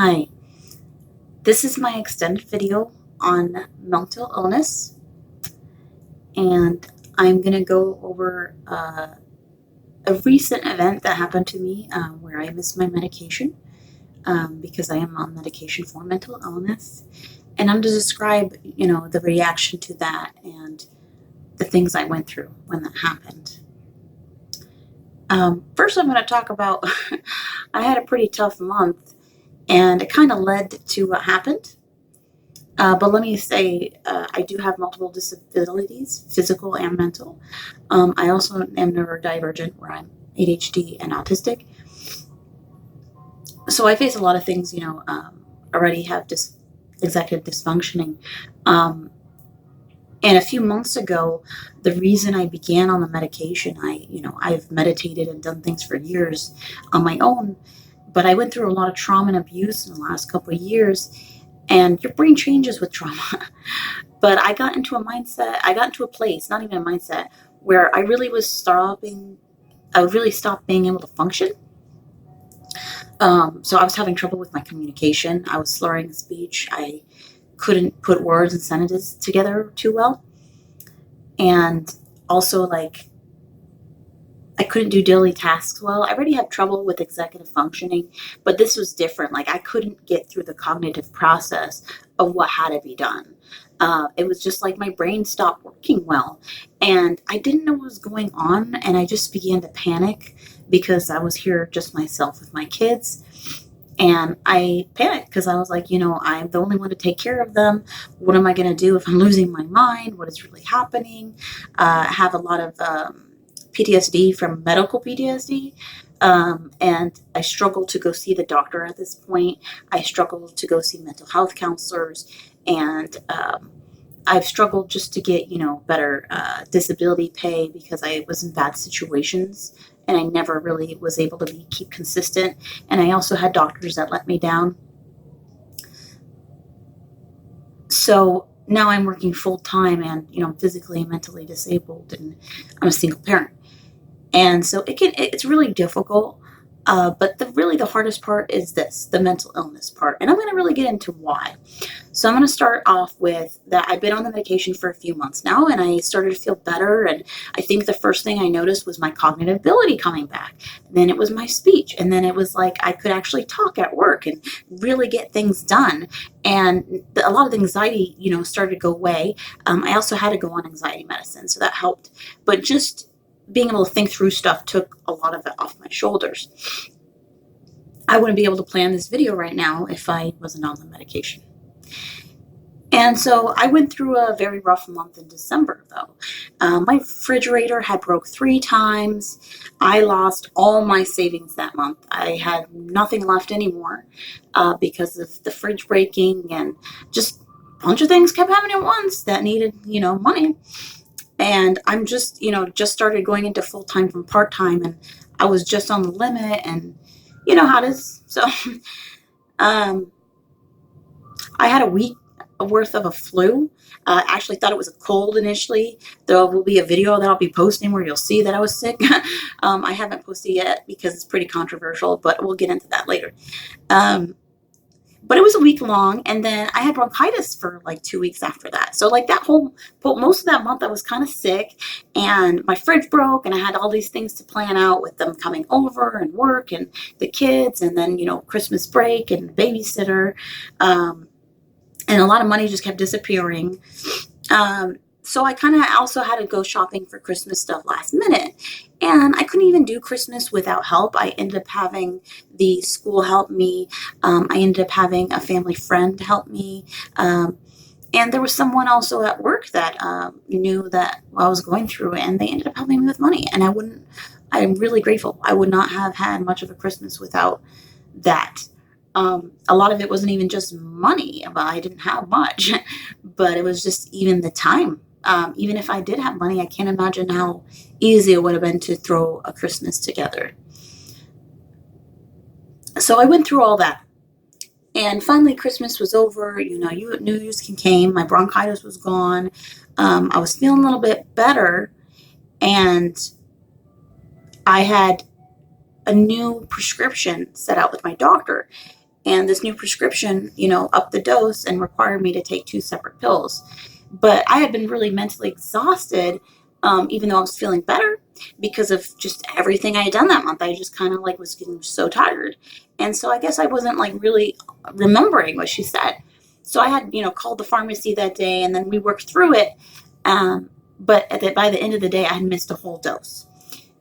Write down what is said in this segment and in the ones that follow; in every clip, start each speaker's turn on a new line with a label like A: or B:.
A: Hi, this is my extended video on mental illness, and I'm going to go over a recent event that happened to me where I missed my medication because I am on medication for mental illness. And I'm going to describe, the reaction to that and the things I went through when that happened. First, I'm going to talk about I had a pretty tough month, and it kind of led to what happened. But let me say, I do have multiple disabilities, physical and mental. I also am neurodivergent, where I'm ADHD and autistic. So I face a lot of things, already have executive dysfunctioning. Um, and a few months ago, the reason I began on the medication, I've meditated and done things for years on my own, but I went through a lot of trauma and abuse in the last couple of years, and your brain changes with trauma. But I got into a place, not even a mindset, where I really was I would really stop being able to function. So I was having trouble with my communication. I was slurring speech. I couldn't put words and sentences together too well. And also, I couldn't do daily tasks well. I already have trouble with executive functioning, but this was different. Like, I couldn't get through the cognitive process of what had to be done. It was just like my brain stopped working well, and I didn't know what was going on, and I just began to panic because I was here just myself with my kids. And I panicked because I was like, I'm the only one to take care of them. What am I going to do if I'm losing my mind? What is really happening? I have a lot of PTSD from medical PTSD. And I struggle to go see the doctor at this point. I struggle to go see mental health counselors. And I've struggled just to get, better disability pay because I was in bad situations and I never really was able to keep consistent. And I also had doctors that let me down. So now I'm working full time and, I'm physically and mentally disabled, and I'm a single parent. And so it's really difficult. But the hardest part is the mental illness part. And I'm going to really get into why. So I'm going to start off with that I've been on the medication for a few months now, and I started to feel better. And I think the first thing I noticed was my cognitive ability coming back. And then it was my speech. And then it was like I could actually talk at work and really get things done. And a lot of the anxiety, started to go away. I also had to go on anxiety medicine, so that helped. But just being able to think through stuff took a lot of it off my shoulders. I wouldn't be able to plan this video right now if I wasn't on the medication. And so I went through a very rough month in December, though. My refrigerator had broke 3 times. I lost all my savings that month. I had nothing left anymore because of the fridge breaking, and just a bunch of things kept happening at once that needed, money. And I'm just started going into full-time from part-time, and I was just on the limit, and you know how it is. So um, I had a week worth of a flu. I actually thought it was a cold initially. There will be a video that I'll be posting where you'll see that I was sick. I haven't posted yet because it's pretty controversial, but we'll get into that later. But it was a week long, and then I had bronchitis for like 2 weeks after that. So most of that month I was kind of sick, and my fridge broke, and I had all these things to plan out with them coming over and work and the kids, and then, Christmas break and babysitter. And a lot of money just kept disappearing. So I kind of also had to go shopping for Christmas stuff last minute. And I couldn't even do Christmas without help. I ended up having the school help me. I ended up having a family friend help me. And there was someone also at work that knew that I was going through, and they ended up helping me with money. And I'm really grateful. I would not have had much of a Christmas without that. A lot of it wasn't even just money. I didn't have much, but it was just even the time. Even if I did have money, I can't imagine how easy it would have been to throw a Christmas together. So I went through all that. And finally, Christmas was over. New Year's came. My bronchitis was gone. I was feeling a little bit better. And I had a new prescription set out with my doctor. and this new prescription, upped the dose and required me to take two separate pills. But I had been really mentally exhausted, even though I was feeling better because of just everything I had done that month. I just kind of like was getting so tired. And so I guess I wasn't like really remembering what she said. So I had, called the pharmacy that day, and then we worked through it. But by the end of the day, I had missed a whole dose.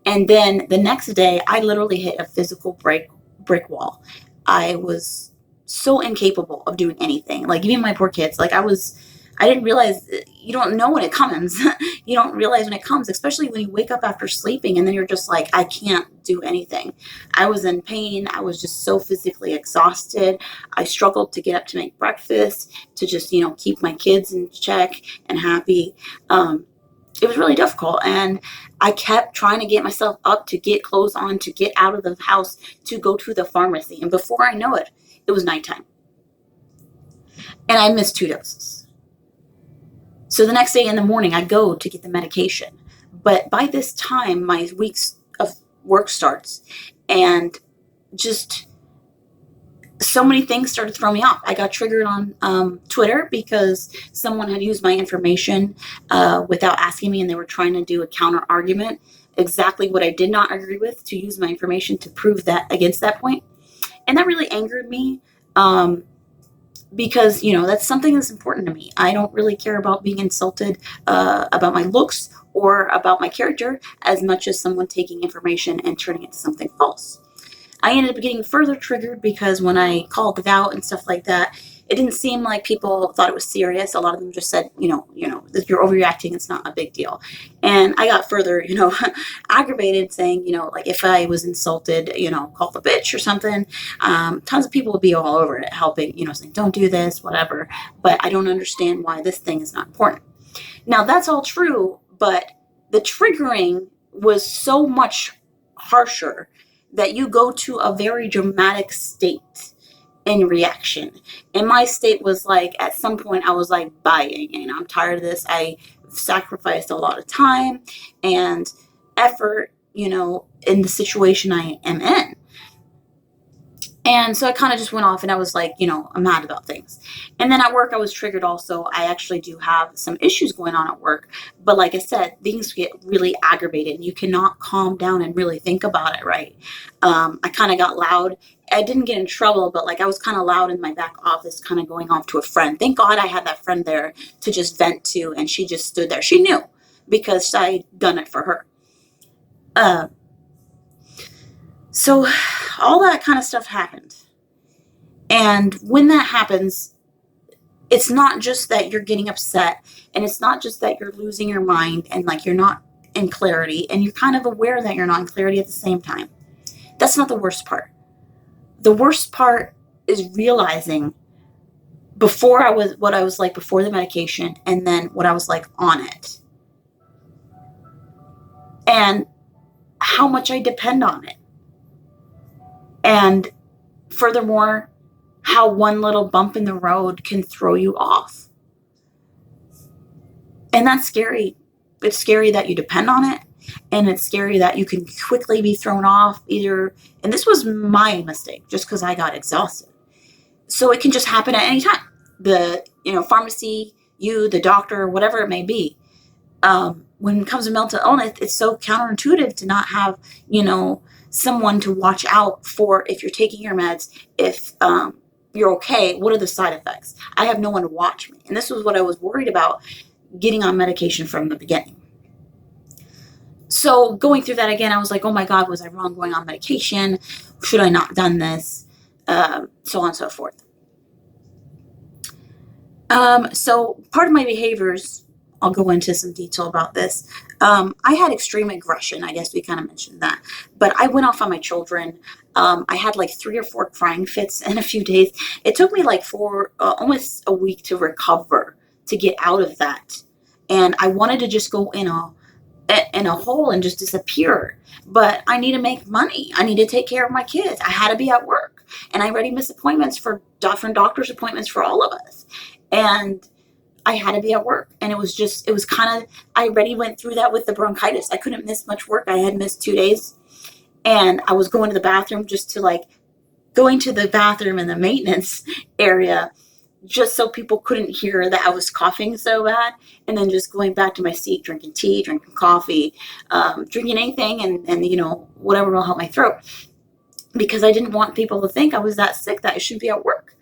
A: And then the next day, I literally hit a physical brick wall. I was so incapable of doing anything. Like even my poor kids, I didn't realize, you don't know when it comes. You don't realize when it comes, especially when you wake up after sleeping and then you're just like, I can't do anything. I was in pain. I was just so physically exhausted. I struggled to get up to make breakfast, to just, keep my kids in check and happy. It was really difficult. And I kept trying to get myself up, to get clothes on, to get out of the house, to go to the pharmacy. And before I know it, it was nighttime. And I missed 2 doses. So the next day in the morning, I go to get the medication. But by this time, my weeks of work starts. And just so many things started throwing me off. I got triggered on Twitter because someone had used my information without asking me, and they were trying to do a counter argument, exactly what I did not agree with, to use my information to prove that against that point. And that really angered me because, that's something that's important to me. I don't really care about being insulted about my looks or about my character as much as someone taking information and turning it to something false. I ended up getting further triggered because when I called it out and stuff like that, it didn't seem like people thought it was serious. A lot of them just said, you're overreacting. It's not a big deal. And I got further, aggravated, saying, like if I was insulted, call the bitch or something. Tons of people would be all over it, helping, saying, don't do this, whatever. But I don't understand why this thing is not important. Now that's all true, but the triggering was so much harsher that you go to a very dramatic state in reaction. And my state was like, at some point I was like buying, and I'm tired of this. I sacrificed a lot of time and effort, in the situation I am in. And so I kind of just went off, and I was like, I'm mad about things. And then at work, I was triggered also. I actually do have some issues going on at work. But like I said, things get really aggravated, and you cannot calm down and really think about it right. I kind of got loud. I didn't get in trouble, but I was kind of loud in my back office, kind of going off to a friend. Thank God I had that friend there to just vent to, and she just stood there. She knew because I'd done it for her. So all that kind of stuff happened. And when that happens, it's not just that you're getting upset, and it's not just that you're losing your mind and you're not in clarity, and you're kind of aware that you're not in clarity at the same time. That's not the worst part. The worst part is realizing what I was like before the medication, and then what I was like on it. And how much I depend on it. And furthermore, how one little bump in the road can throw you off. And that's scary. It's scary that you depend on it. And it's scary that you can quickly be thrown off either. And this was my mistake, just because I got exhausted. So it can just happen at any time. The, pharmacy, you, the doctor, whatever it may be. When it comes to mental illness, it's so counterintuitive to not have, someone to watch out for if you're taking your meds, if you're okay, what are the side effects? I have no one to watch me. And this was what I was worried about getting on medication from the beginning. So going through that again, I was like, oh my God, was I wrong going on medication? Should I not done this? So on and so forth. So part of my behaviors, I'll go into some detail about this. I had extreme aggression. I guess we kind of mentioned that. But I went off on my children. I had 3 or 4 crying fits in a few days. It took me almost a week to recover, to get out of that. And I wanted to just go in a hole and just disappear. But I need to make money. I need to take care of my kids. I had to be at work. And I already missed appointments for different doctor's appointments for all of us. And I had to be at work. And it was I already went through that with the bronchitis. I couldn't miss much work. I had missed 2 days. And I was going to the bathroom just to going to the bathroom in the maintenance area just so people couldn't hear that I was coughing so bad, and then just going back to my seat, drinking tea, drinking coffee, drinking anything, and whatever will help my throat, because I didn't want people to think I was that sick that I shouldn't be at work,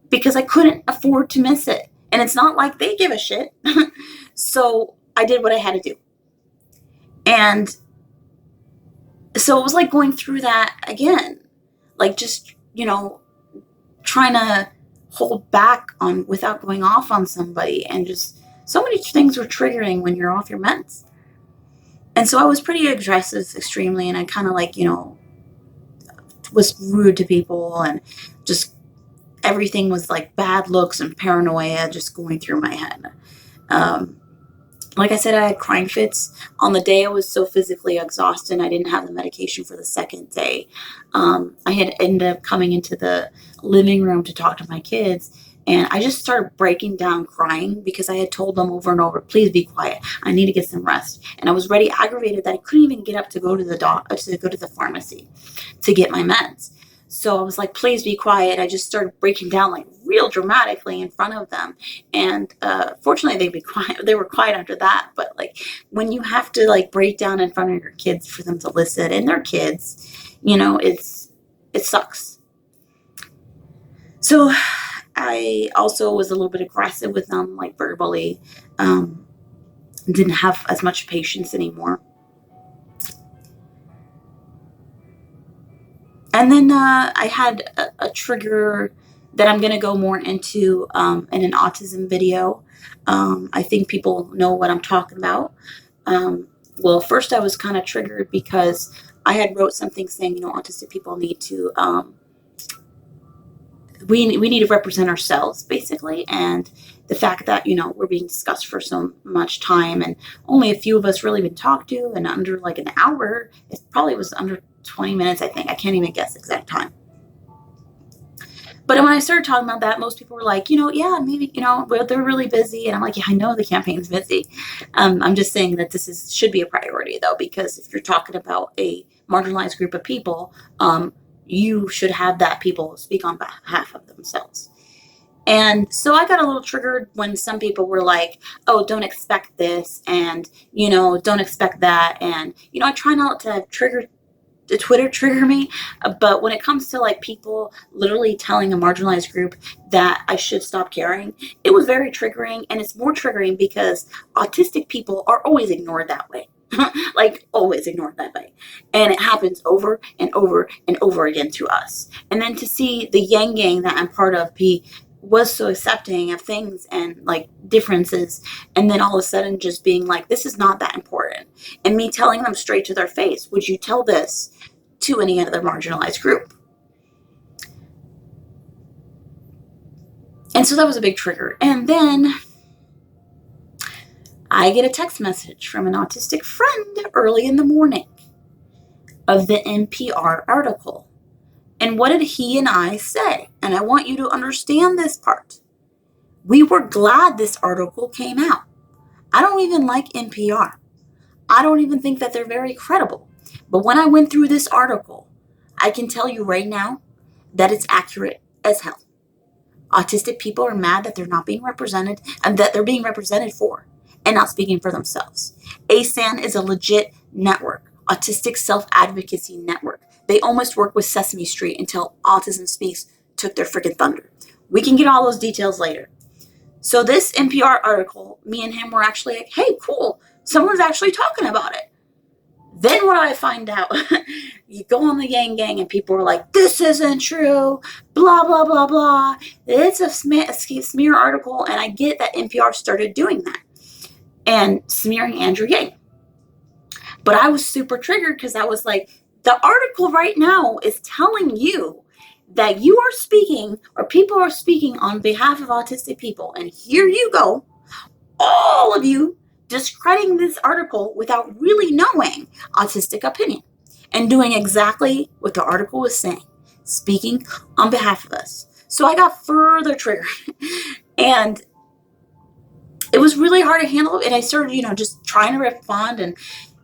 A: because I couldn't afford to miss it. And it's not like they give a shit. So I did what I had to do. And so it was like going through that again, like just, trying to hold back on without going off on somebody. And just so many things were triggering when you're off your meds. And so I was pretty aggressive, extremely. And I kind of was rude to people, and just everything was like bad looks and paranoia just going through my head. Like I said, I had crying fits. On the day I was so physically exhausted, I didn't have the medication for the second day. I had ended up coming into the living room to talk to my kids, and I just started breaking down crying because I had told them over and over, please be quiet. I need to get some rest. And I was already aggravated that I couldn't even get up to go to the pharmacy to get my meds. So I was like, please be quiet. I just started breaking down like real dramatically in front of them. And fortunately, they'd be quiet. They were quiet after that. But like when you have to like break down in front of your kids for them to listen, and they're kids, it sucks. So I also was a little bit aggressive with them, like verbally. Didn't have as much patience anymore. And then I had a trigger that I'm going to go more into in an autism video. I think people know what I'm talking about. Well, first I was kind of triggered because I had wrote something saying, autistic people need to, we need to represent ourselves, basically. And the fact that, we're being discussed for so much time, and only a few of us really been talked to, and under like an hour, it probably was under 20 minutes, I think. I can't even guess the exact time. But when I started talking about that, most people were like, yeah, maybe, well, they're really busy. And I'm like, yeah, I know the campaign's busy. I'm just saying that this should be a priority, though, because if you're talking about a marginalized group of people, you should have that people speak on behalf of themselves. And so I got a little triggered when some people were like, oh, don't expect this, and, don't expect that. And, I try not to have the Twitter trigger me, but when it comes to like people literally telling a marginalized group that I should stop caring, it was very triggering. And it's more triggering because autistic people are always ignored that way. Like always ignored that way. And it happens over and over and over again to us. And then to see the Yang gang that I'm part of was so accepting of things and like differences, and then all of a sudden just being like, this is not that important, and me telling them straight to their face, would you tell this to any other marginalized group? And so that was a big trigger. And then I get a text message from an autistic friend early in the morning of the NPR article. And what did he and I say? And I want you to understand this part. We were glad this article came out. I don't even like NPR. I don't even think that they're very credible. But when I went through this article, I can tell you right now that it's accurate as hell. Autistic people are mad that they're not being represented, and that they're being represented for and not speaking for themselves. ASAN is a legit network, Autistic Self-Advocacy Network. They almost worked with Sesame Street until Autism Speaks took their freaking thunder. We can get all those details later. So this NPR article, me and him were actually like, hey, cool, someone's actually talking about it. Then what do I find out? You go on the Yang gang and people are like, this isn't true, blah, blah, blah, blah. It's a smear article, and I get that NPR started doing that and smearing Andrew Yang. But I was super triggered because I was like, the article right now is telling you that you are speaking, or people are speaking on behalf of autistic people. And here you go, all of you discrediting this article without really knowing autistic opinion and doing exactly what the article was saying, speaking on behalf of us. So I got further triggered and it was really hard to handle. And I started, just trying to respond. And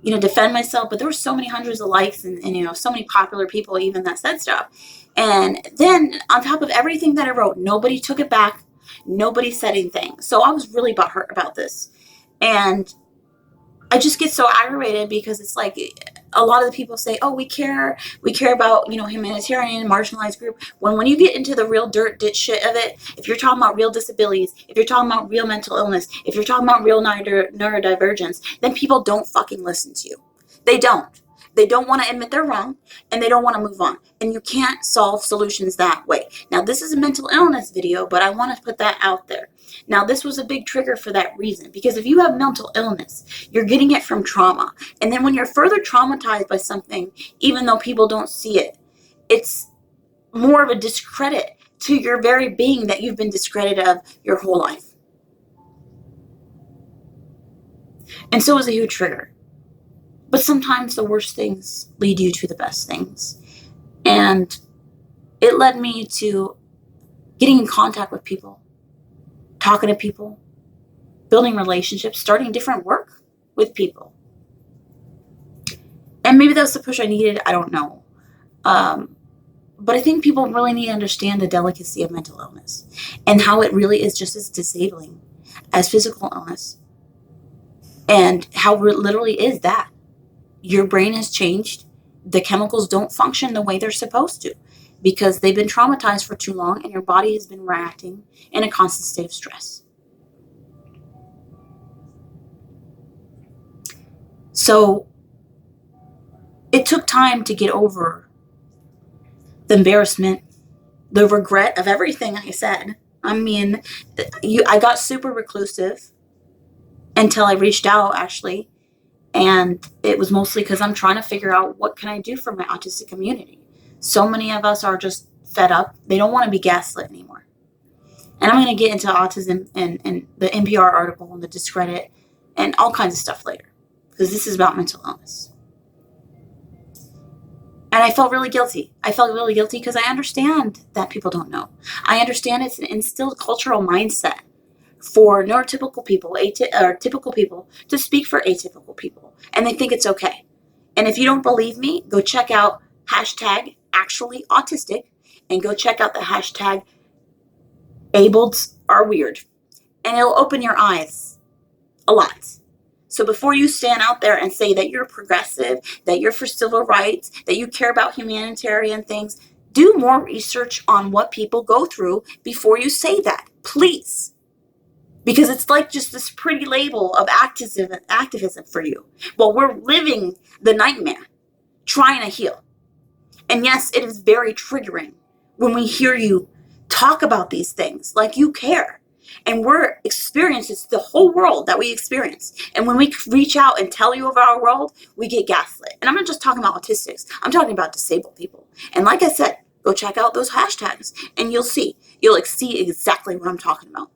A: defend myself, but there were so many hundreds of likes and so many popular people even that said stuff. And then on top of everything that I wrote, nobody took it back. Nobody said anything. So I was really butthurt about this. And I just get so aggravated because it's like a lot of the people say, "Oh, we care about humanitarian, marginalized group." When you get into the real dirt ditch shit of it, if you're talking about real disabilities, if you're talking about real mental illness, if you're talking about real neurodivergence, then people don't fucking listen to you. They don't. They don't want to admit they're wrong, and they don't want to move on. And you can't solve solutions that way. Now, this is a mental illness video, but I want to put that out there. Now, this was a big trigger for that reason, because if you have mental illness, you're getting it from trauma. And then when you're further traumatized by something, even though people don't see it, it's more of a discredit to your very being that you've been discredited of your whole life. And so it was a huge trigger. But sometimes the worst things lead you to the best things. And it led me to getting in contact with people, talking to people, building relationships, starting different work with people. And maybe that's the push I needed. I don't know. But I think people really need to understand the delicacy of mental illness and how it really is just as disabling as physical illness. And how it literally is that. Your brain has changed. The chemicals don't function the way they're supposed to because they've been traumatized for too long and your body has been reacting in a constant state of stress. So it took time to get over the embarrassment, the regret of everything I said. I mean, I got super reclusive until I reached out, actually. And it was mostly because I'm trying to figure out what can I do for my autistic community. So many of us are just fed up. They don't want to be gaslit anymore. And I'm going to get into autism and the NPR article and the discredit and all kinds of stuff later, because this is about mental illness. And I felt really guilty. I felt really guilty because I understand that people don't know. I understand it's an instilled cultural mindset for neurotypical people, or typical people, to speak for atypical people. And they think it's okay. And if you don't believe me, go check out #actuallyautistic and go check out the hashtag #ableds_are_weird. And it'll open your eyes a lot. So before you stand out there and say that you're progressive, that you're for civil rights, that you care about humanitarian things, do more research on what people go through before you say that, please. Because it's like just this pretty label of activism for you. Well, we're living the nightmare, trying to heal. And yes, it is very triggering when we hear you talk about these things like you care. And we're experiencing, it's the whole world that we experience. And when we reach out and tell you about our world, we get gaslit. And I'm not just talking about autistics. I'm talking about disabled people. And like I said, go check out those hashtags and you'll see. You'll see exactly what I'm talking about.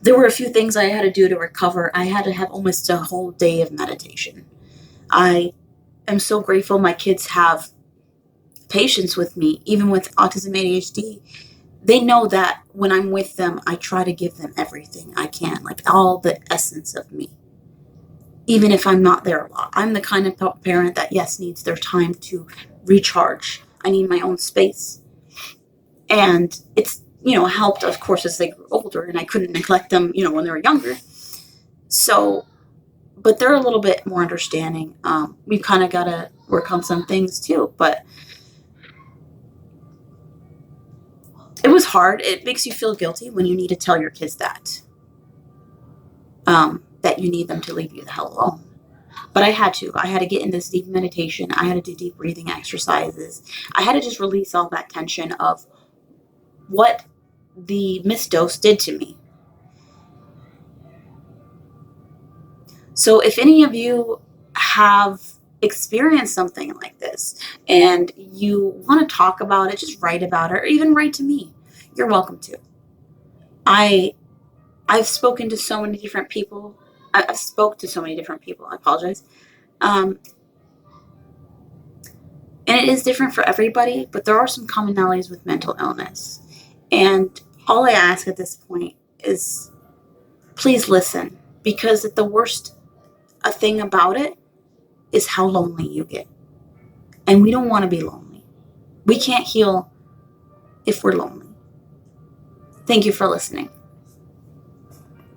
A: There were a few things I had to do to recover. I had to have almost a whole day of meditation. I am so grateful my kids have patience with me, even with autism ADHD. They know that when I'm with them, I try to give them everything I can, like all the essence of me, even if I'm not there a lot. I'm the kind of parent that, yes, needs their time to recharge. I need my own space. And it's helped, of course, as they grew older, and I couldn't neglect them, when they were younger. So, but they're a little bit more understanding. We've kind of got to work on some things too, but it was hard. It makes you feel guilty when you need to tell your kids that you need them to leave you the hell alone. But I had to get in this deep meditation. I had to do deep breathing exercises. I had to just release all that tension of what the missed dose did to me. So if any of you have experienced something like this and you want to talk about it, just write about it, or even write to me. You're welcome to. I've spoken to so many different people. I've spoke to so many different people. I apologize. And it is different for everybody, but there are some commonalities with mental illness. And all I ask at this point is please listen, because the worst thing about it is how lonely you get. And we don't want to be lonely. We can't heal if we're lonely. Thank you for listening.